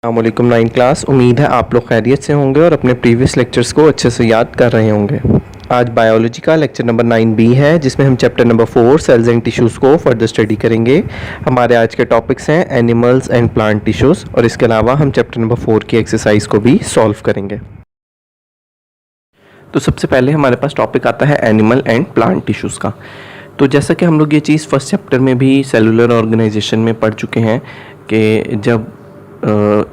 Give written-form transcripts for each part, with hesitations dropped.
अस्सलामुअलैकुम nine class. उम्मीद है आप लोग खैरियत से होंगे और अपने प्रीवियस लेक्चर्स को अच्छे से याद कर रहे होंगे। आज बायोलॉजी का लेक्चर नंबर 9B है, जिसमें हम chapter number 4 cells and tissues को फर्दर स्टडी करेंगे। हमारे आज के टॉपिक्स हैं एनिमल्स एंड प्लांट टिश्यूज़, और इसके अलावा हम चैप्टर नंबर 4 की एक्सरसाइज को भी सॉल्व करेंगे। तो सबसे पहले हमारे पास टॉपिक आता है एनिमल एंड प्लांट टिश्यूज़ का। तो जैसा कि हम लोग ये चीज़ फर्स्ट चैप्टर में भी सेलुलर ऑर्गेनाइजेशन में पढ़ चुके हैं कि जब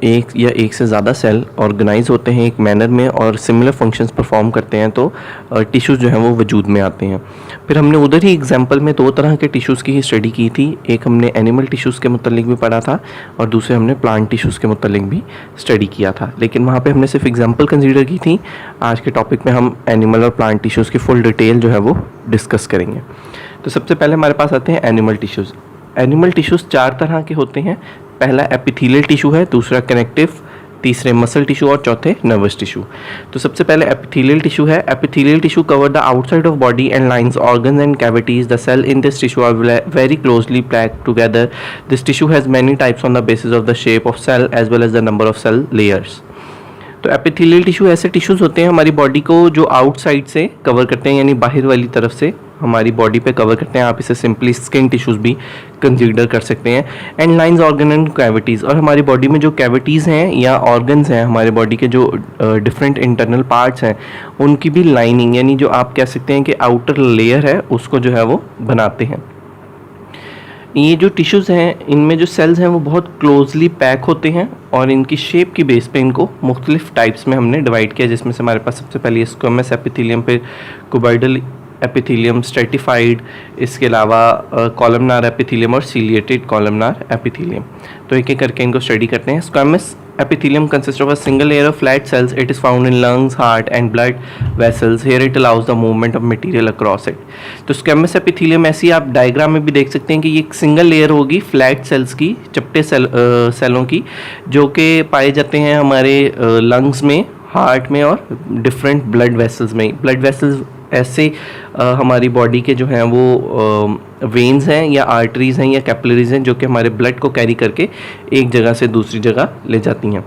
एक या एक से ज़्यादा सेल ऑर्गेनाइज होते हैं एक मैनर में और सिमिलर फंक्शंस परफॉर्म करते हैं तो टिश्यूज़ जो हैं वो वजूद में आते हैं। फिर हमने उधर ही एग्जांपल में दो तरह के टिश्यूज़ की ही स्टडी की थी। एक हमने एनिमल टिश्यूज़ के मुतल्लिक भी पढ़ा था और दूसरे हमने प्लांट टिश्यूज़ के मुतल्लिक भी स्टडी किया था, लेकिन वहाँ पर हमने सिर्फ एग्जाम्पल कंसिडर की थी। आज के टॉपिक में हम एनिमल और प्लांट टिश्यूज़ की फुल डिटेल जो है वो डिस्कस करेंगे। तो सबसे पहले हमारे पास आते हैं एनिमल टिश्यूज़। एनिमल टिश्यूज़ चार तरह के होते हैं। पहला एपिथेलियल टिश्यू है, दूसरा कनेक्टिव, तीसरे मसल टिश्यू और चौथे नर्वस टिश्यू। तो सबसे पहले एपिथेलियल टिश्यू है। Epithelial tissue cover the outside of body and lines organs and cavities. The cell in this tissue are very closely packed together. This tissue has many types on the basis of the shape of cell as well as the number of cell layers. तो epithelial tissue ऐसे tissues होते हैं हमारी body को जो outside से cover करते हैं, यानी बाहर वाली तरफ से हमारी बॉडी पे कवर करते हैं। आप इसे सिंपली स्किन टिश्यूज़ भी कंसीडर कर सकते हैं। And lines organ and cavities, और हमारी बॉडी में जो कैविटीज़ हैं या ऑर्गन्स हैं, हमारे बॉडी के जो डिफरेंट इंटरनल पार्ट्स हैं, उनकी भी लाइनिंग, यानी जो आप कह सकते हैं कि आउटर लेयर है, उसको जो है वो बनाते हैं। ये जो टिश्यूज़ हैं इनमें जो सेल्स हैं वो बहुत क्लोजली पैक होते हैं और इनकी शेप की बेस पे इनको मुख्तलिफ टाइप्स में हमने डिवाइड किया, जिसमें से हमारे पास सबसे पहले स्क्वेमस एपिथेलियम, फिर क्यूबॉइडल एपिथेलियम, स्ट्रेटिफाइड, इसके अलावा कॉलमनार एपिथेलियम और सीलिएटेड कॉलमनार एपिथेलियम। तो एक एक करके इनको स्टडी करते हैं। Squamous epithelium consists of a single layer of flat cells. It is found in lungs, heart and blood vessels. Here it allows the movement of material across it. तो squamous epithelium ऐसी आप diagram में भी देख सकते हैं कि ये एक सिंगल लेयर होगी फ्लैट सेल्स की, चपटे सेलों की, जो कि पाए जाते हैं हमारे लंग्स में, हार्ट में और डिफरेंट ब्लड वेसल्स में। ब्लड वेसल्स ऐसे हमारी बॉडी के जो हैं वो वेन्स हैं या आर्टरीज़ हैं या कैपिलरीज हैं, जो कि हमारे ब्लड को कैरी करके एक जगह से दूसरी जगह ले जाती हैं।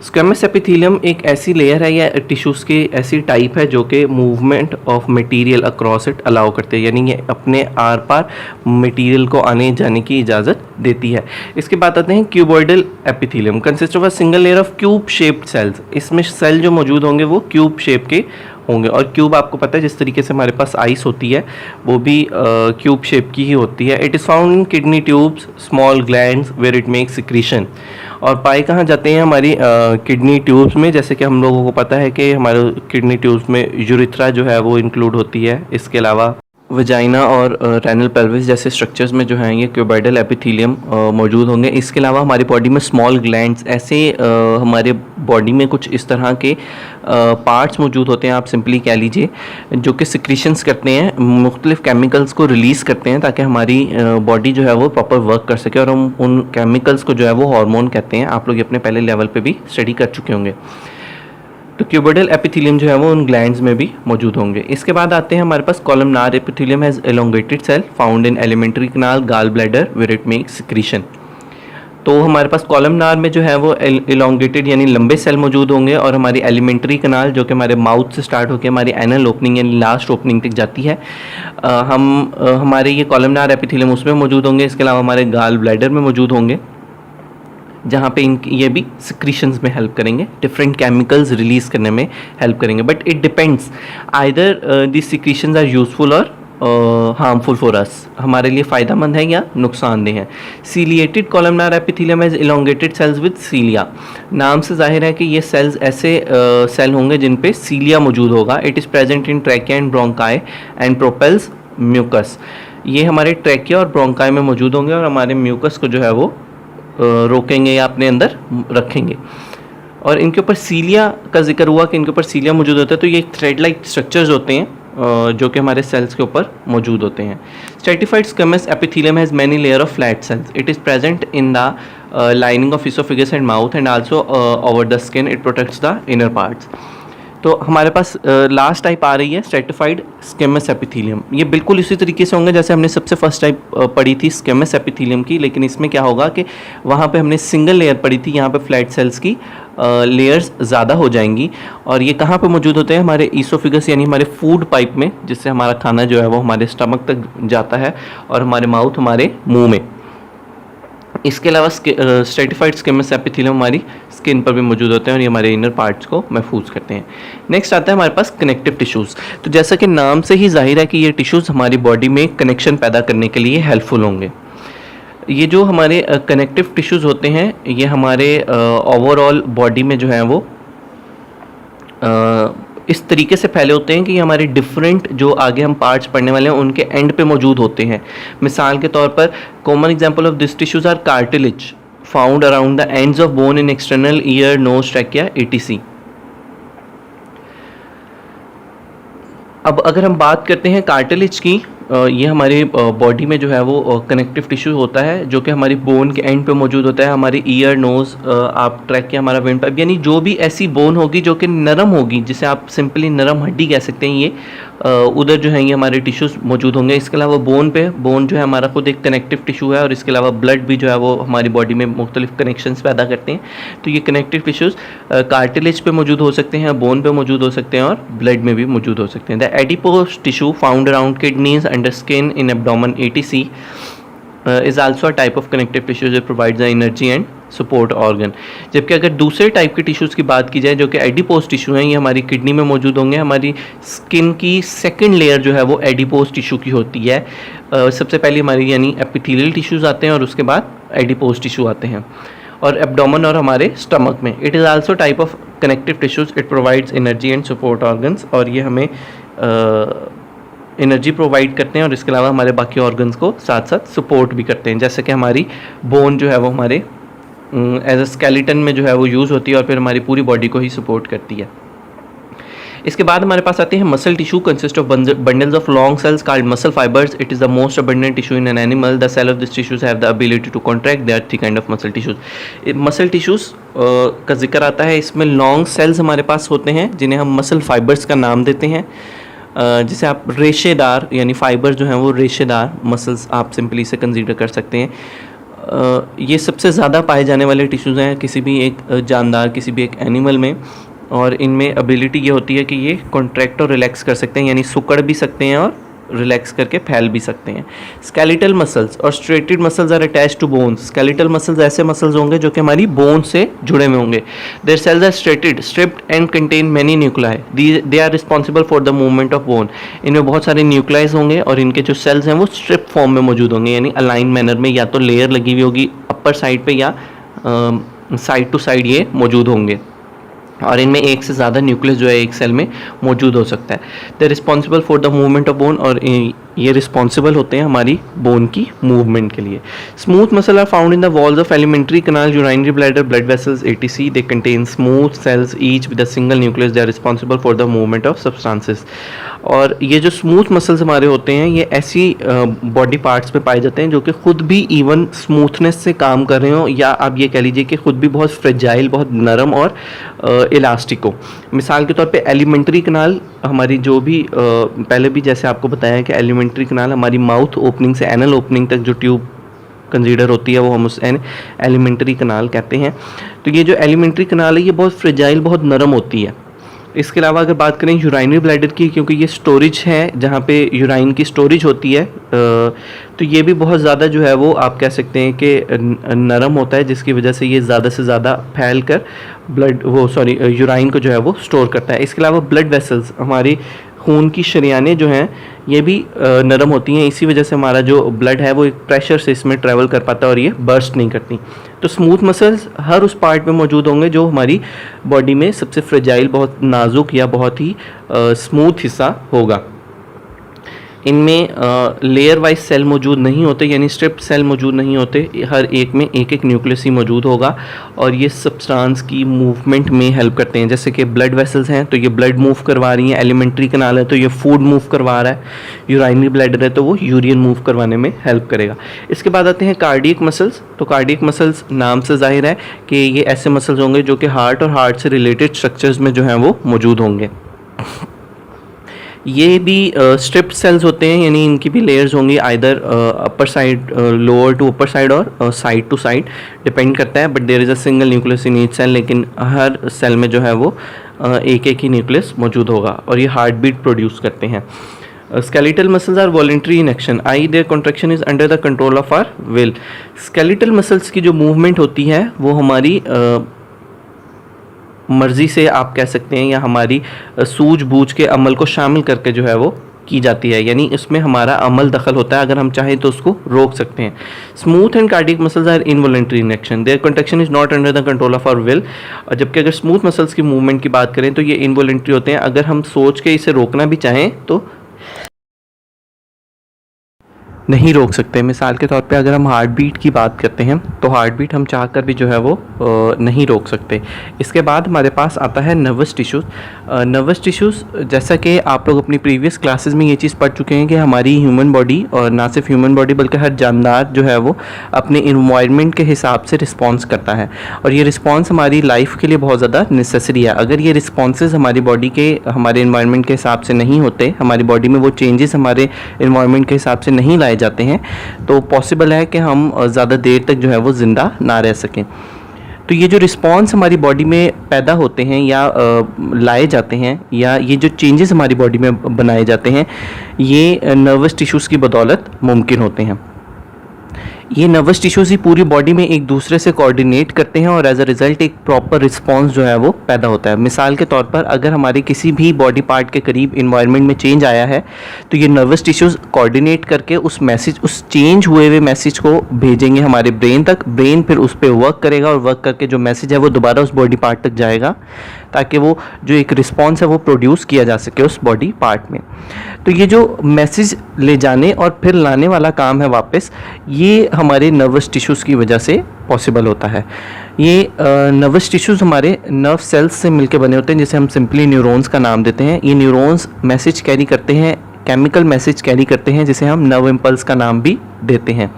स्क्वेमस एपिथेलियम एक ऐसी लेयर है या टिश्यूज़ की ऐसी टाइप है जो कि movement of material across it allow करते हैं, यानी ये अपने आर पार मटेरियल को आने जाने की इजाज़त देती है। इसके बाद आते हैं cuboidal epithelium. Consist of a single layer of cube shaped cells. इसमें सेल जो मौजूद होंगे वो क्यूब शेप के होंगे, और क्यूब आपको पता है जिस तरीके से हमारे पास आइस होती है वो भी क्यूब शेप की ही होती है। It is found in kidney tubes, small glands where it makes secretion. और पाए कहाँ जाते हैं हमारी किडनी ट्यूब्स में, जैसे कि हम लोगों को पता है कि हमारे किडनी ट्यूब्स में यूरिथ्रा जो है वो इंक्लूड होती है। इसके अलावा वजाइना और रेनल पेल्विस जैसे स्ट्रक्चर्स में जो हैं ये क्यूबॉइडल एपिथेलियम मौजूद होंगे। इसके अलावा हमारी बॉडी में स्मॉल ग्लैंड्स, ऐसे हमारे बॉडी में कुछ इस तरह के पार्ट्स मौजूद होते हैं, आप सिंपली कह लीजिए, जो कि सिक्रीशंस करते हैं, मुख्तलिफ केमिकल्स को रिलीज़ करते हैं ताकि हमारी बॉडी जो है वो प्रॉपर वर्क कर सके, और हम उन केमिकल्स को जो है वो हार्मोन कहते हैं। आप लोग अपने पहले लेवल पर भी स्टडी कर चुके होंगे। तो क्यूबॉइडल एपिथेलियम जो है वो उन ग्लैंड्स में भी मौजूद होंगे। इसके बाद आते हैं हमारे पास columnar epithelium has elongated cell found in alimentary canal, gall bladder where it makes secretion. तो हमारे पास कॉलमनार में जो है वो एलोंगेटेड यानी लंबे सेल मौजूद होंगे, और हमारी एलिमेंट्री कैनाल जो कि हमारे माउथ से स्टार्ट होकर हमारी एनल ओपनिंग यानी लास्ट ओपनिंग तक जाती है, हमारे ये कॉलमनार एपिथेलियम उसमें मौजूद होंगे। इसके अलावा हमारे गाल ब्लैडर में मौजूद होंगे, जहाँ पे ये भी सिक्रीशंस में हेल्प करेंगे, डिफरेंट केमिकल्स रिलीज़ करने में हेल्प करेंगे। But it depends either this secretions are useful और हार्मफुल फॉर अस, हमारे लिए फ़ायदेमंद है या नुकसानदेह है। Ciliated columnar epithelium has elongated cells with cilia. नाम से जाहिर है कि ये सेल्स ऐसे सेल होंगे जिन पे सीलिया मौजूद होगा। It is present in trachea and bronchi and propels mucus. ये हमारे ट्रैकिया और ब्रोंकाई में मौजूद होंगे और हमारे म्यूकस को जो है वो रोकेंगे या अपने अंदर रखेंगे। और इनके ऊपर सीलिया का जिक्र हुआ कि इनके ऊपर सीलिया मौजूद होता है, तो ये थ्रेड लाइक स्ट्रक्चर्स होते हैं जो कि हमारे सेल्स के ऊपर मौजूद होते हैं। Stratified squamous epithelium has many layer of flat sales. It is present in the lining of oesophagus and mouth and also over the skin. It protects the inner parts. तो हमारे पास लास्ट टाइप आ रही है stratified squamous epithelium. ये बिल्कुल इसी तरीके से होंगे जैसे हमने सबसे फर्स्ट टाइप पढ़ी थी स्क्वेमस एपिथेलियम की, लेकिन इसमें क्या होगा कि वहाँ पे हमने सिंगल लेयर पढ़ी थी, यहाँ पे फ्लैट सेल्स की लेयर्स ज़्यादा हो जाएंगी। और ये कहाँ पे मौजूद होते हैं? हमारे ईसोफिगस यानी हमारे फूड पाइप में, जिससे हमारा खाना जो है वो हमारे स्टमक तक जाता है और हमारे माउथ, हमारे मुँह में। इसके अलावा स्ट्रेटिफाइड स्क्वेमस एपिथेलियम हमारी स्किन पर भी मौजूद होते हैं और ये हमारे इनर पार्ट्स को महफूज करते हैं। नेक्स्ट आता है हमारे पास कनेक्टिव टिश्यूज़। तो जैसा कि नाम से ही जाहिर है कि ये टिश्यूज़ हमारी बॉडी में कनेक्शन पैदा करने के लिए हेल्पफुल होंगे। ये जो हमारे कनेक्टिव टिश्यूज़ होते हैं ये हमारे ओवरऑल बॉडी में जो है वो इस तरीके से फैले होते हैं कि हमारे डिफरेंट जो आगे हम पार्ट्स पढ़ने वाले हैं उनके एंड पे मौजूद होते हैं। मिसाल के तौर पर common example of this tissues are cartilage found around the ends of bone in external ear, nose, trachea, etc. अब अगर हम बात करते हैं कार्टिलेज की, ये हमारी बॉडी में जो है वो कनेक्टिव टिश्यू होता है जो कि हमारी बोन के एंड पे मौजूद होता है। हमारी ईयर, नोज़, आप ट्रैकिया, हमारा विंड पाइप, यानी जो भी ऐसी बोन होगी जो कि नरम होगी, जिसे आप सिंपली नरम हड्डी कह सकते हैं, ये उधर जो है ये हमारे टिश्यूज़ मौजूद होंगे। इसके अलावा बोन जो है हमारा खुद एक कनेक्टिव टिश्यू है और इसके अलावा ब्लड भी जो है वो हमारी बॉडी में मुख्तलिफ कनेक्शंस पैदा करते हैं। तो ये कनेक्टिव टिश्यूज़ कार्टिलेज पे मौजूद हो सकते हैं, बोन पे मौजूद हो सकते हैं और ब्लड में भी मौजूद हो सकते हैं। The adipose tissue found around kidneys under skin in abdomen, etc, is also a type of connective tissue that provides the energy and support organ। जबकि अगर दूसरे टाइप के टिश्यूज़ की बात की जाए जो कि एडिपोज टिश्यू हैं, ये हमारी किडनी में मौजूद होंगे। हमारी स्किन की सेकंड लेयर जो है वो एडिपोज टिश्यू की होती है। सबसे पहले हमारी यानी एपिथेलियल टिश्यूज़ आते हैं और उसके बाद एडिपोज टिश्यू आते हैं, और एब्डोमेन और हमारे स्टमक में। It is also type of connective tissues, it provides energy and support organs, और ये हमें एनर्जी प्रोवाइड करते हैं और इसके अलावा हमारे बाकी ऑर्गन्स को साथ साथ सपोर्ट भी करते हैं। जैसे कि हमारी बोन जो है वो हमारे एज अ स्केलेटन में जो है वो यूज़ होती है और फिर हमारी पूरी बॉडी को ही सपोर्ट करती है। इसके बाद हमारे पास आते हैं muscle tissue, consist of bundles of long cells called muscle fibres. It is the most abundant tissue in an animal. The cell of this tissues have the ability to contract. They are three kind of muscle tissues. Muscle tissues का जिक्र आता है, इसमें long sales हमारे पास होते हैं जिन्हें हम मसल फाइबर्स का नाम देते हैं। जिसे आप रेशेदार यानी फाइबर जो हैं वो रेशेदार मसल्स आप सिंपली से कंसीडर कर सकते हैं। ये सबसे ज़्यादा पाए जाने वाले टिश्यूज़ हैं किसी भी एक जानदार, किसी भी एक एनिमल में, और इनमें एबिलिटी ये होती है कि ये कॉन्ट्रैक्ट और रिलैक्स कर सकते हैं, यानी सुकड़ भी सकते हैं और रिलैक्स करके फैल भी सकते हैं। स्केलेटल मसल्स और striated muscles are attached to bones. Skeletal muscles ऐसे मसल्स होंगे जो कि हमारी बोन से जुड़े हुए होंगे। Their cells are striated, striped and contain many nuclei. They are responsible for the movement of bone. इनमें बहुत सारे न्यूक्लाइज होंगे और इनके जो सेल्स हैं वो स्ट्रिप फॉर्म में मौजूद होंगे, यानी अलाइन मैनर में, या तो लेयर लगी हुई होगी अपर साइड पे या साइड टू साइड ये मौजूद होंगे, और इनमें एक से ज़्यादा न्यूक्लियस जो है एक सेल में मौजूद हो सकता है। They responsible for the movement of bone, और ये रिस्पॉन्सिबल होते हैं हमारी बोन की मूवमेंट के लिए। Smooth muscle are found in the walls of alimentary canal, urinary bladder, blood vessels, etc. They contain smooth cells each with a single nucleus. They are responsible for the movement of substances. और ये जो smooth muscles हमारे होते हैं ये ऐसी body parts पे पाए जाते हैं जो कि खुद भी इवन स्मूथनेस से काम कर रहे हो, या आप ये कह लीजिए कि खुद भी बहुत फ्रेजाइल, बहुत नरम और इलास्टिक हो। मिसाल के तौर पे एलिमेंट्री कनाल हमारी जो भी पहले भी जैसे आपको बताया है कि एलिमेंट्री कनाल हमारी माउथ ओपनिंग से एनल ओपनिंग तक जो ट्यूब कंसीडर होती है वो हम उस एलिमेंट्री कनाल कहते हैं। तो ये जो एलिमेंट्री कनाल है ये बहुत फ्रेजाइल, बहुत नरम होती है। इसके अलावा अगर बात करें यूराइनरी ब्लैडर की, क्योंकि ये स्टोरेज है जहाँ पे यूराइन की स्टोरेज होती है, तो ये भी बहुत ज़्यादा जो है वो आप कह सकते हैं कि नरम होता है, जिसकी वजह से ये ज़्यादा से ज़्यादा फैल कर यूराइन को जो है वो स्टोर करता है। इसके अलावा ब्लड वेसल्स, हमारी खून की शरियानें जो हैं ये भी नरम होती हैं, इसी वजह से हमारा जो ब्लड है वो एक प्रेशर से इसमें ट्रैवल कर पाता है और ये बर्स्ट नहीं करती। तो स्मूथ मसल्स हर उस पार्ट में मौजूद होंगे जो हमारी बॉडी में सबसे फ्रेजाइल, बहुत नाजुक या बहुत ही स्मूथ हिस्सा होगा। इनमें लेयर वाइज सेल मौजूद नहीं होते, यानी स्ट्रिप्ड सेल मौजूद नहीं होते, हर एक में एक एक न्यूक्लियस ही मौजूद होगा और ये सब्सटेंस की मूवमेंट में हेल्प करते हैं। जैसे कि ब्लड वेसल्स हैं तो ये ब्लड मूव करवा रही हैं, एलिमेंट्री कनाल है तो ये फूड मूव करवा रहा है, यूराइनरी ब्लैडर है तो वो यूरिन मूव करवाने में हेल्प करेगा। इसके बाद आते हैं कार्डियक मसल्स। तो कार्डियक मसल्स नाम से जाहिर है कि ये ऐसे मसल्स होंगे जो कि हार्ट और हार्ट से रिलेटेड स्ट्रक्चर्स में जो हैं वो मौजूद होंगे। ये भी स्ट्रिप्ड सेल्स होते हैं, यानी इनकी भी लेयर्स होंगी, either upper side, lower to upper side और साइड टू साइड, डिपेंड करता है। But there is a single nucleus in each cell, लेकिन हर सेल में जो है वो एक एक ही न्यूक्लियस मौजूद होगा और ये हार्ट बीट प्रोड्यूस करते हैं। Skeletal muscles are voluntary in action, i their contraction is under the control of our will. Skeletal muscles की जो मूवमेंट होती है वो हमारी मर्ज़ी से आप कह सकते हैं, या हमारी सूझबूझ के अमल को शामिल करके जो है वो की जाती है, यानी इसमें हमारा अमल दखल होता है, अगर हम चाहें तो उसको रोक सकते हैं। Smooth and cardiac muscles are involuntary in action, their contraction is not under the control of our will. और जबकि अगर स्मूथ मसल्स की मूवमेंट की बात करें तो ये इनवॉलेंट्री होते हैं, अगर हम सोच के इसे रोकना भी चाहें तो नहीं रोक सकते। मिसाल के तौर पे अगर हम हार्ट बीट की बात करते हैं तो हार्ट बीट हम चाह कर भी जो है वो नहीं रोक सकते। इसके बाद हमारे पास आता है नर्वस टिश्यूज़। नर्वस टिश्यूज़, जैसा कि आप लोग अपनी प्रीवियस क्लासेस में ये चीज़ पढ़ चुके हैं कि हमारी ह्यूमन बॉडी, और ना सिर्फ ह्यूमन बॉडी बल्कि हर जानदार जो है वो अपने इन्वायरमेंट के हिसाब से रिस्पॉन्स करता है, और ये रिस्पॉन्स हमारी लाइफ के लिए बहुत ज़्यादा नेसेसरी है। अगर ये रिस्पॉन्सेज हमारी बॉडी के, हमारे इन्वायरमेंट के हिसाब से नहीं होते, हमारी बॉडी में वो चेंजेस हमारे इन्वायरमेंट के हिसाब से नहीं लाए जाते हैं, तो पॉसिबल है कि हम ज़्यादा देर तक जो है वो ज़िंदा ना रह सकें। तो ये जो रिस्पॉन्स हमारी बॉडी में पैदा होते हैं या लाए जाते हैं, या ये जो चेंजेस हमारी बॉडी में बनाए जाते हैं, ये नर्वस टिश्यूज़ की बदौलत मुमकिन होते हैं। ये नर्वस टिश्यूज़ ही पूरी बॉडी में एक दूसरे से कोऑर्डिनेट करते हैं और एज अ रिज़ल्ट एक प्रॉपर रिस्पांस जो है वो पैदा होता है। मिसाल के तौर पर अगर हमारे किसी भी बॉडी पार्ट के करीब इन्वायरमेंट में चेंज आया है तो ये नर्वस टिश्यूज़ कोऑर्डिनेट करके उस मैसेज, उस चेंज हुए हुए मैसेज को भेजेंगे हमारे ब्रेन तक। ब्रेन फिर उस पर वर्क करेगा और वर्क करके जो मैसेज है वो दोबारा उस बॉडी पार्ट तक जाएगा, ताकि वो जो एक रिस्पॉन्स है वो प्रोड्यूस किया जा सके उस बॉडी पार्ट में। तो ये जो मैसेज ले जाने और फिर लाने वाला काम है वापस, ये हमारे नर्वस टिश्यूज़ की वजह से पॉसिबल होता है। ये नर्वस टिश्यूज़ हमारे नर्व सेल्स से मिलकर बने होते हैं, जिसे हम सिंपली न्यूरॉन्स का नाम देते हैं। ये न्यूरॉन्स मैसेज कैरी करते हैं, केमिकल मैसेज कैरी करते हैं, जिसे हम नर्व इम्पल्स का नाम भी देते हैं।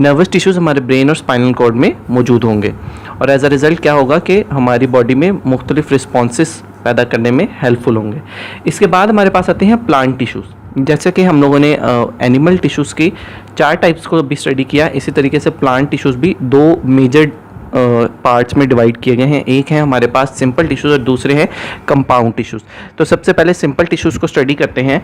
नर्वस टिश्यूज़ हमारे ब्रेन और स्पाइनल कॉर्ड में मौजूद होंगे, और एज अ रिज़ल्ट क्या होगा कि हमारी बॉडी में मुख्तलिफ रिस्पॉन्सेस पैदा करने में हेल्पफुल होंगे। इसके बाद हमारे पास आते हैं प्लांट टिश्यूज़। जैसे कि हम लोगों ने एनिमल टिश्यूज़ की 4 टाइप्स को भी स्टडी किया, इसी तरीके से प्लांट टिश्यूज़ भी 2 मेजर पार्ट्स में डिवाइड किए गए हैं। एक है हमारे पास सिंपल टिश्यूज़ और दूसरे हैं कंपाउंड टिश्यूज़। तो सबसे पहले सिंपल टिश्यूज़ को स्टडी करते हैं।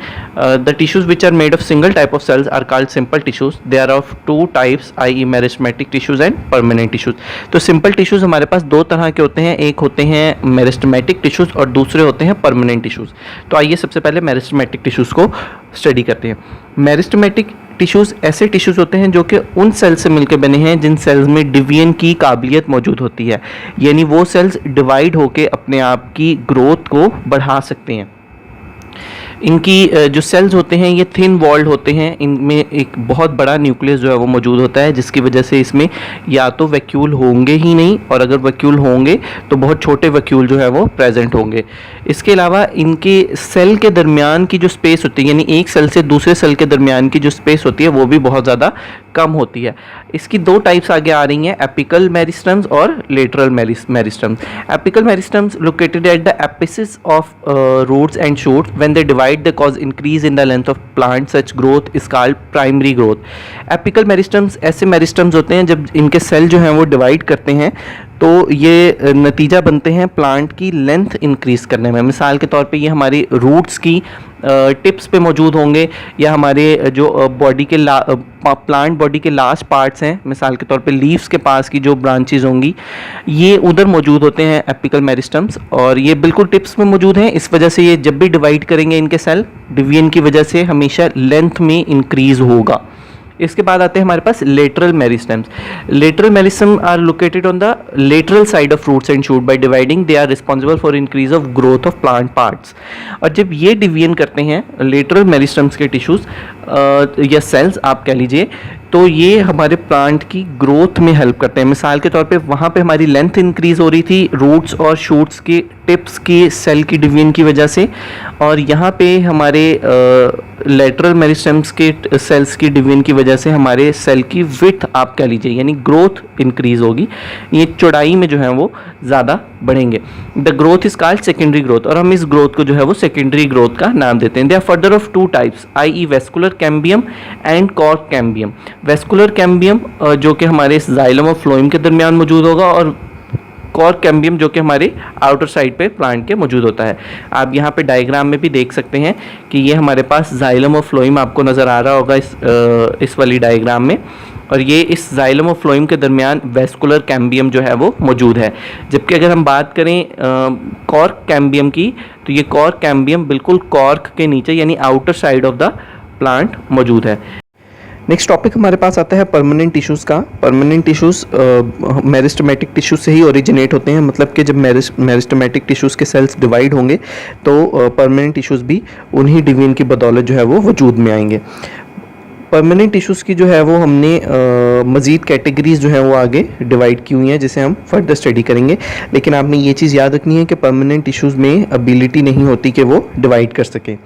The tissues which are made of single type of cells are called simple tissues. They are of 2 types, i meristematic tissues and permanent tissues. तो सिंपल टिश्यूज़ हमारे पास 2 तरह के होते हैं, एक होते हैं मेरिस्टेमेटिक टिश्यूज़ और दूसरे होते हैं परमानेंट टिश्यूज़। तो आइए सबसे पहले मेरिस्टेमेटिक टिश्यूज़ को स्टडी करते हैं। मेरिस्टेमेटिक टिश्यूज़ ऐसे टिश्यूज़ होते हैं जो कि उन सेल्स से मिलकर बने हैं जिन सेल्स में डिवीजन की काबिलियत मौजूद होती है, यानी वो सेल्स डिवाइड होकर अपने आप की ग्रोथ को बढ़ा सकते हैं। इनकी जो सेल्स होते हैं ये थिन वॉल्ड होते हैं, इनमें एक बहुत बड़ा न्यूक्लियस जो है वो मौजूद होता है, जिसकी वजह से इसमें या तो वैक्यूल होंगे ही नहीं, और अगर वैक्यूल होंगे तो बहुत छोटे वैक्यूल जो है वो प्रेजेंट होंगे। इसके अलावा इनके सेल के दरमियान की जो स्पेस होती है, यानी एक सेल से दूसरे सेल के दरमियान की जो स्पेस होती है वो भी बहुत ज़्यादा कम होती है। इसकी 2 टाइप्स आगे आ रही हैं, एपिकल मेरिस्टम्स और lateral meristems. Apical meristems located at the apices of roots and shoots, when they divide they cause increase in the length of plant, such growth is called primary growth। Apical meristems ऐसे meristems होते हैं जब इनके cell जो हैं वो divide करते हैं तो ये नतीजा बनते हैं प्लांट की लेंथ इंक्रीज़ करने में। मिसाल के तौर पे ये हमारी रूट्स की टिप्स पे मौजूद होंगे, या हमारे जो बॉडी के प्लांट बॉडी के लास्ट पार्ट्स हैं, मिसाल के तौर पे लीव्स के पास की जो ब्रांचेज होंगी, ये उधर मौजूद होते हैं एपिकल मेरिस्टम्स, और ये बिल्कुल टिप्स में मौजूद हैं। इस वजह से ये जब भी डिवाइड करेंगे इनके सेल, डिवीजन की वजह से हमेशा लेंथ में इंक्रीज़ होगा। इसके बाद आते हैं हमारे पास lateral meristems. Lateral meristem are located on the lateral side of roots and shoot. By dividing they are responsible for increase of growth of plant parts. और जब ये डिवीजन करते हैं लेटरल मेरिस्टेम्स के टिश्यूज़ या सेल्स आप कह लीजिए, तो ये हमारे प्लांट की ग्रोथ में हेल्प करते हैं। मिसाल के तौर पे वहाँ पे हमारी लेंथ इंक्रीज हो रही थी रूट्स और शूट्स के टिप्स की सेल की डिवीजन की वजह से, और यहाँ पे हमारे लेटरल मेरिस्टेम्स के सेल्स की डिवीजन की वजह से हमारे सेल की विड्थ आप कह लीजिए यानी ग्रोथ इंक्रीज होगी, ये चौड़ाई में जो है वो ज़्यादा बढ़ेंगे। The growth is called secondary growth, और हम इस ग्रोथ को जो है वो सेकेंडरी ग्रोथ का नाम देते हैं। They are further of two types, i vascular cambium and cork cambium. Vascular cambium जो कि हमारे जाइलम और फ्लोएम के दरमियान मौजूद होगा, और कॉर्क कैम्बियम जो कि हमारे आउटर साइड पे प्लांट के मौजूद होता है। आप यहाँ पे डायग्राम में भी देख सकते हैं कि ये हमारे पास जाइलम और फ्लोएम आपको नज़र आ रहा होगा इस वाली डायग्राम में, और ये इस जाइलम और फ्लोएम के दरमियान वेस्कुलर कैम्बियम जो है वो मौजूद है। जबकि अगर हम बात करें कॉर्क कैम्बियम की, तो ये कॉर्क कैम्बियम बिल्कुल कॉर्क के नीचे यानी outer side of the plant मौजूद है। नेक्स्ट टॉपिक हमारे पास आता है परमानेंट टिश्यूज़ का। परमानेंट टिश्यूज़ मेरिस्टेमेटिक टिश्यूज से ही ओरिजिनेट होते हैं, मतलब कि जब मेरिस्टेमेटिक टिश्यूज़ के सेल्स डिवाइड होंगे तो परमानेंट टिश्यूज़ भी उन्हीं डिवीजन की बदौलत जो है वो वजूद में आएंगे। परमानेंट टिश्यूज़ की जो है वो हमने मज़ीद कैटेगरीज जो हैं वो आगे डिवाइड की हुई हैं, जिसे हम फर्दर स्टडी करेंगे। लेकिन आपने ये चीज़ याद रखनी है कि परमानेंट टिश्यूज़ में एबिलिटी नहीं होती कि वो डिवाइड कर सकें।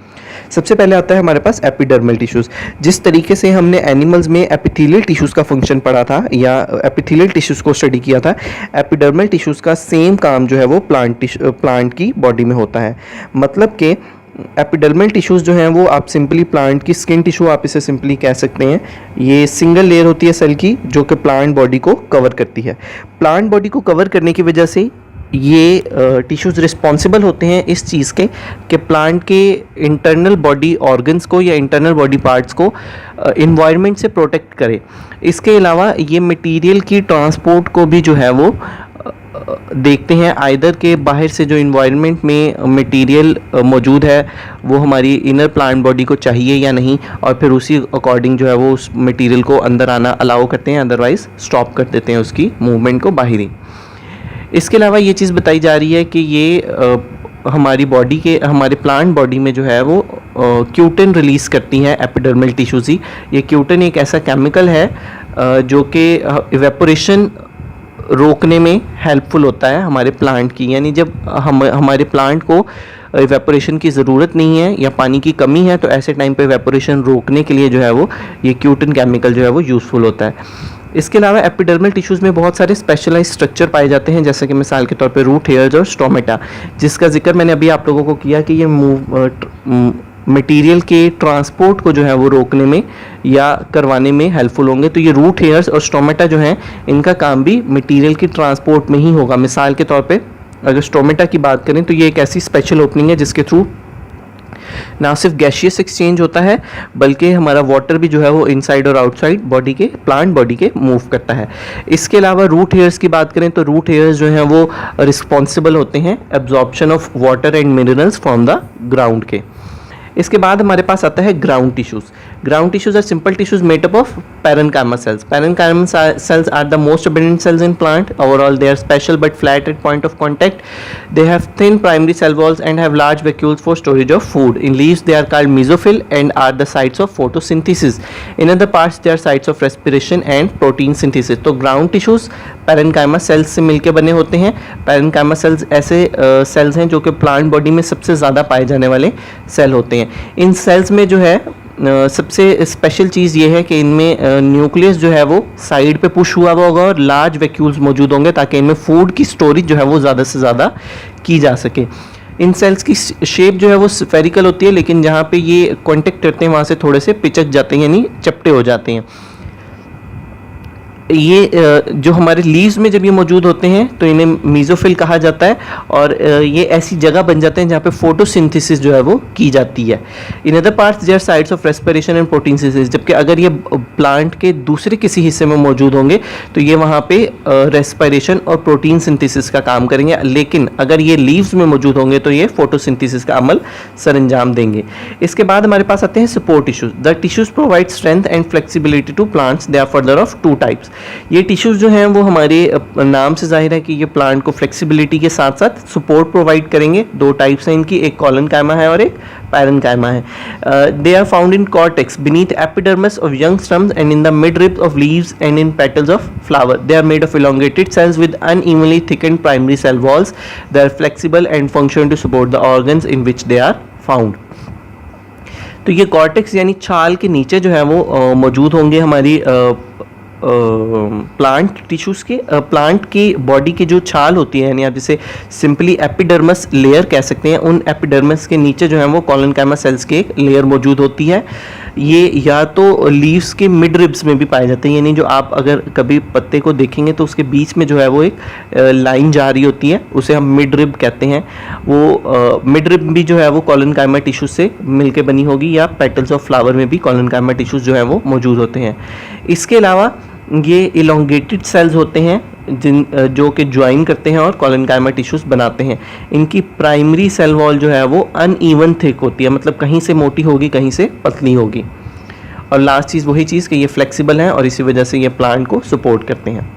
सबसे पहले आता है हमारे पास एपिडर्मल टिश्यूज़। जिस तरीके से हमने एनिमल्स में एपिथेलियल टिश्यूज़ का फंक्शन पढ़ा था या एपिथेलियल टिश्यूज़ को स्टडी किया था, एपिडर्मल टिश्यूज़ का सेम काम जो है वो प्लांट की बॉडी में होता है। मतलब कि एपिडर्मल टिश्यूज़ जो हैं वो आप सिंपली प्लांट की स्किन टिश्यू आप इसे सिंपली कह सकते हैं। ये सिंगल लेयर होती है सेल की जो कि प्लांट बॉडी को कवर करती है। प्लांट बॉडी को कवर करने की वजह से ये टिश्यूज़ रिस्पॉन्सिबल होते हैं इस चीज़ के कि प्लांट के इंटरनल बॉडी ऑर्गन्स को या इंटरनल बॉडी पार्ट्स को इन्वायरमेंट से प्रोटेक्ट करे। इसके अलावा ये मटेरियल की ट्रांसपोर्ट को भी जो है वो देखते हैं, आइदर के बाहर से जो इन्वायरमेंट में मटेरियल मौजूद है वो हमारी इनर प्लांट बॉडी को चाहिए या नहीं, और फिर उसी अकॉर्डिंग जो है वो उस मटेरियल को अंदर आना अलाउ करते हैं, अदरवाइज स्टॉप कर देते हैं उसकी मूवमेंट को बाहरी। इसके अलावा ये चीज़ बताई जा रही है कि ये हमारी बॉडी के हमारे प्लांट बॉडी में जो है वो क्यूटिन रिलीज़ करती हैं एपिडर्मल टिश्यूज़ ही। ये क्यूटिन एक ऐसा केमिकल है जो कि इवेपोरेशन रोकने में हेल्पफुल होता है हमारे प्लांट की, यानी जब हमारे प्लांट को इवेपोरेशन की ज़रूरत नहीं है या पानी की कमी है तो ऐसे टाइम पे इवेपोरेशन रोकने के लिए जो है वो ये क्यूटिन केमिकल जो है वो यूज़फुल होता है। इसके अलावा एपिडर्मल टिश्यूज़ में बहुत सारे स्पेशलाइज्ड स्ट्रक्चर पाए जाते हैं, जैसे कि मिसाल के तौर पे रूट हेयर्स और स्टोमेटा, जिसका जिक्र मैंने अभी आप लोगों को किया कि ये मटेरियल के ट्रांसपोर्ट को जो है वो रोकने में या करवाने में हेल्पफुल होंगे। तो ये रूट हेयर्स और स्टोमेटा जो हैं इनका काम भी मटेरियल की ट्रांसपोर्ट में ही होगा। मिसाल के तौर पे अगर स्टोमेटा की बात करें तो ये एक ऐसी स्पेशल ओपनिंग है जिसके थ्रू ना सिर्फ गैशियस एक्सचेंज होता है बल्कि हमारा वाटर भी जो है वो इनसाइड और आउटसाइड बॉडी के प्लांट बॉडी के मूव करता है। इसके अलावा रूट हेयर्स की बात करें तो रूट हेयर्स जो हैं वो रिस्पॉन्सिबल होते हैं absorption of water and minerals from the ground के। इसके बाद हमारे पास आता है ground tissues. Ground tissues are simple tissues made up of parenchyma cells. Parenchyma cells are the most abundant cells in plant. Overall, they are special but flat at point of contact. They have thin primary cell walls and have large vacuoles for storage of food. In leaves, they are called mesophyll and are the sites of photosynthesis. In other parts, they are sites of respiration and protein synthesis. तो ground tissues parenchyma sales से मिलकर बने होते हैं। Parenchyma sales ऐसे sales हैं जो कि प्लांट बॉडी में सबसे ज़्यादा पाए जाने वाले सेल होते हैं। इन सेल्स में जो है सबसे स्पेशल चीज़ ये है कि इनमें न्यूक्लियस जो है वो साइड पे पुश हुआ होगा और लार्ज वैक्यूल्स मौजूद होंगे ताकि इनमें फूड की स्टोरेज जो है वो ज़्यादा से ज़्यादा की जा सके। इन सेल्स की शेप जो है वो स्फेरिकल होती है, लेकिन जहाँ पे ये कांटेक्ट करते हैं वहाँ से थोड़े से पिचक जाते हैं यानी चपटे हो जाते हैं। ये जो हमारे लीव्स में जब ये मौजूद होते हैं तो इन्हें मीजोफिल कहा जाता है और ये ऐसी जगह बन जाते हैं जहाँ पे फोटोसिंथेसिस जो है वो की जाती है। In other parts their sites of respiration and protein synthesis. जबकि अगर ये प्लांट के दूसरे किसी हिस्से में मौजूद होंगे तो ये वहाँ पे रेस्पिरेशन और प्रोटीन सिंथेसिस का काम करेंगे, लेकिन अगर ये लीव्स में मौजूद होंगे तो ये फोटोसिंथेसिस का अमल सरंजाम देंगे। इसके बाद हमारे पास आते हैं support tissues. The tissues provide strength and flexibility to plants, they are further of two types. ये टिश्यूज जो हैं वो हमारे नाम से जाहिर है कि ये प्लांट को फ्लेक्सिबिलिटी के साथ साथ सपोर्ट प्रोवाइड करेंगे। दो टाइप्स हैं इनकी, एक कॉलनकाइमा है और एक पैरेन्काइमा है। They are found in cortex beneath epidermis of young stems and in the midrib of leaves and in petals of flower. They are made of elongated cells with unevenly thickened primary cell walls. They are flexible and function to support the organs in which they are found. तो ये cortex यानी छाल के नीचे जो है वो मौजूद होंगे हमारी प्लांट टिश्यूज़ के। प्लांट की बॉडी की जो छाल होती है, यानी आप जिसे सिंपली एपिडर्मस लेयर कह सकते हैं, उन एपिडर्मस के नीचे जो है वो कॉलनकाइमा सेल्स की एक लेयर मौजूद होती है। ये या तो लीव्स के मिड रिब्स में भी पाए जाते हैं, यानी जो आप अगर कभी पत्ते को देखेंगे तो उसके बीच में जो है वो एक लाइन जा रही होती है, उसे हम मिड रिब कहते हैं। वो मिड रिब भी जो है वो कॉलनकाइमा टिश्यूज से मिलके बनी होगी, या पेटल्स ऑफ फ्लावर में भी कॉलनकाइमा टिश्यूज जो है वो मौजूद होते हैं। इसके अलावा ये इलोंगेटेड सेल्स होते हैं जो कि ज्वाइन करते हैं और कॉलनकाइमा टिश्यूज बनाते हैं। इनकी प्राइमरी सेल वॉल जो है वो अनइवन थिक होती है, मतलब कहीं से मोटी होगी कहीं से पतली होगी। और लास्ट चीज़ वही चीज़ कि ये फ्लेक्सिबल हैं और इसी वजह से ये प्लांट को सपोर्ट करते हैं।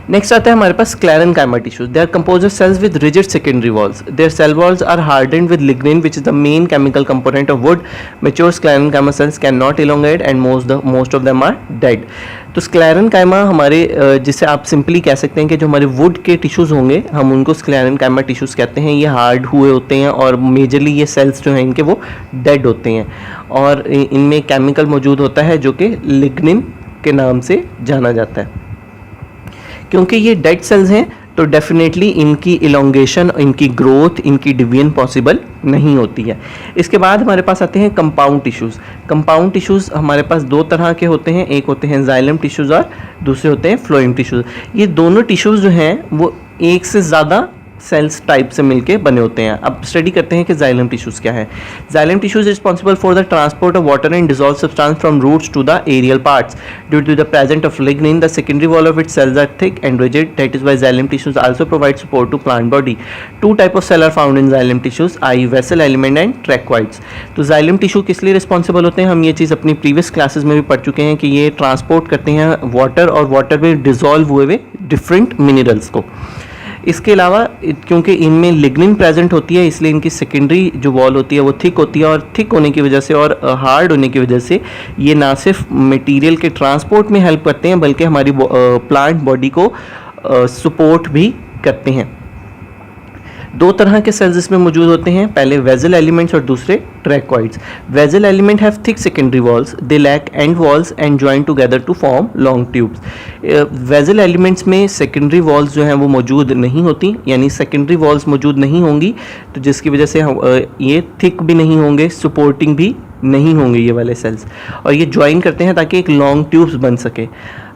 नेक्स्ट आता है हमारे पास sclerenchyma tissues. They are composed of cells with rigid secondary walls. Their cell walls are hardened with lignin which is the main chemical component of wood. Mature sclerenchyma cells can not elongate and most of them are dead. तो sclerenchyma हमारे जिसे आप simply कह सकते हैं कि जो हमारे वुड के टिश्यूज़ होंगे हम उनको स्क्लेरेन्काइमा टिश्यूज़ कहते हैं। ये हार्ड हुए होते हैं और मेजरली ये सेल्स जो हैं इनके वो डेड होते हैं और इनमें केमिकल मौजूद होता है जो कि लिग्निन के नाम से जाना जाता है। क्योंकि ये डेड सेल्स हैं तो डेफिनेटली इनकी इलोंगेशन, इनकी ग्रोथ, इनकी डिवीजन पॉसिबल नहीं होती है। इसके बाद हमारे पास आते हैं कंपाउंड टिश्यूज़। कंपाउंड टिश्यूज़ हमारे पास दो तरह के होते हैं, एक होते हैं जाइलम टिश्यूज़ और दूसरे होते हैं फ्लोएम टिश्यूज़। ये दोनों टिश्यूज़ जो हैं वो एक से ज़्यादा सेल्स टाइप से मिलके बने होते हैं। अब स्टडी करते हैं कि जाइलम टिश्यूज़ क्या है। Xylem tissues responsible for the transport of water and dissolve substance from roots to the aerial parts due to the presence of lignin. The secondary wall of its cells are thick and rigid, that is why xylem tissues also provide support to plant body. Two type of cell are found in xylem tissues, I vessel element and tracheids. तो xylem tissue किस लिए responsible होते हैं, हम ये चीज़ अपनी previous classes में भी पढ़ चुके हैं कि ये ट्रांसपोर्ट करते हैं वाटर और वाटर में डिजॉल्व हुए डिफरेंट मिनरल्स को। इसके अलावा क्योंकि इनमें लिग्निन प्रेजेंट होती है इसलिए इनकी सेकेंडरी जो वॉल होती है वो थिक होती है और थिक होने की वजह से और हार्ड होने की वजह से ये ना सिर्फ मटेरियल के ट्रांसपोर्ट में हेल्प करते हैं बल्कि हमारी प्लांट बॉडी को सपोर्ट भी करते हैं। दो तरह के सेल्स इसमें मौजूद होते हैं, पहले वेजल एलिमेंट्स और दूसरे tracheids. Vessel element have thick secondary walls, they lack end walls and join together to form long tubes. Vessel elements में सेकेंडरी वॉल्स जो हैं वो मौजूद नहीं होती, यानी सेकेंडरी वॉल्स मौजूद नहीं होंगी तो जिसकी वजह से ये थिक भी नहीं होंगे, सपोर्टिंग भी नहीं होंगे ये वाले सेल्स, और ये ज्वाइन करते हैं ताकि एक लॉन्ग ट्यूब्स बन सके।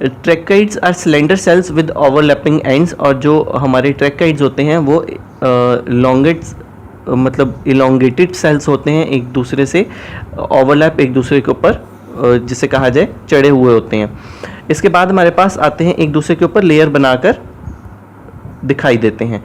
Tracheids are cylinder cells with overlapping ends, और जो हमारे ट्रैक्वाइड्स होते हैं वो लॉन्गेट्स मतलब इलोंगेटेड सेल्स होते हैं, एक दूसरे से ओवरलैप एक दूसरे के ऊपर जिसे कहा जाए चढ़े हुए होते हैं। इसके बाद हमारे पास आते हैं एक दूसरे के ऊपर लेयर बनाकर दिखाई देते हैं।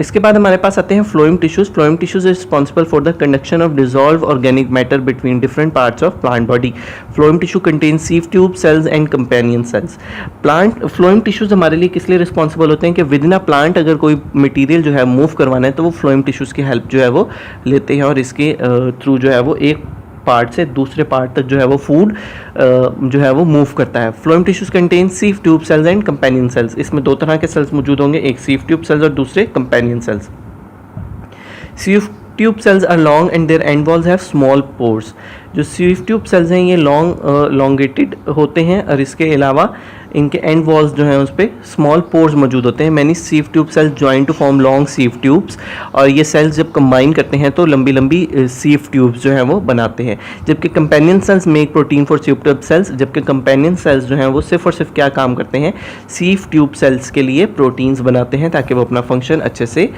इसके बाद हमारे पास आते हैं phloem tissues. Phloem tissues is responsible for the conduction of dissolve organic matter between different parts of plant body. Phloem tissue contain सीव tube sales and companion cells. Plant phloem tissues हमारे लिए किस लिए रिस्पॉन्सिबल होते हैं कि with in a plant अगर कोई material जो है मूव करवाना है तो वो फ्लोएम टिश्यूज की हेल्प जो है वो लेते हैं और इसके थ्रू जो है वो एक पार्ट से दूसरे पार्ट तक जो है वो फूड जो है वो मूव करता है। Phloem tissues contain सीव tube sales and companion cells. इसमें दो तरह के सेल्स मौजूद होंगे, एक सीव ट्यूब सेल्स और दूसरे companion cells. Sieve tube cells are long and their end walls have small pores. जो सीव ट्यूब सेल्स हैं ये लॉन्गेटेड होते हैं और इसके अलावा इनके एंड वॉल्स जो हैं उस पर स्मॉल पोर्स मौजूद होते हैं। Many sieve tube cells join to form long sieve tubes, और ये सेल्स जब कंबाइन करते हैं तो लंबी लंबी सीव ट्यूब्स जो हैं वो बनाते हैं। जबकि companion cells make protein for सीव tube sales, जबकि कंपेनियन सेल्स जो हैं वो सिर्फ और सिर्फ क्या काम करते हैं, सीव ट्यूब सेल्स के लिए प्रोटीन्स बनाते हैं ताकि वो अपना फंक्शन अच्छे से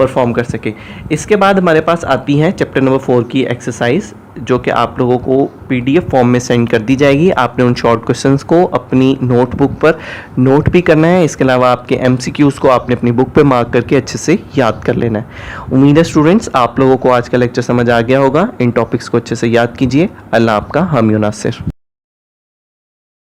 परफॉर्म कर सके। इसके बाद हमारे पास आती है चैप्टर नंबर 4 की एक्सरसाइज, जो कि आप लोगों को पीडीएफ फॉर्म में सेंड कर दी जाएगी। आपने उन शॉर्ट क्वेश्चंस को अपनी नोटबुक पर नोट भी करना है। इसके अलावा आपके एमसीक्यूज़ को आपने अपनी बुक पे मार्क करके अच्छे से याद कर लेना है। उम्मीद है स्टूडेंट्स आप लोगों को आज का लेक्चर समझ आ गया होगा। इन टॉपिक्स को अच्छे से याद कीजिए। अल्लाह आपका हामी नासिर।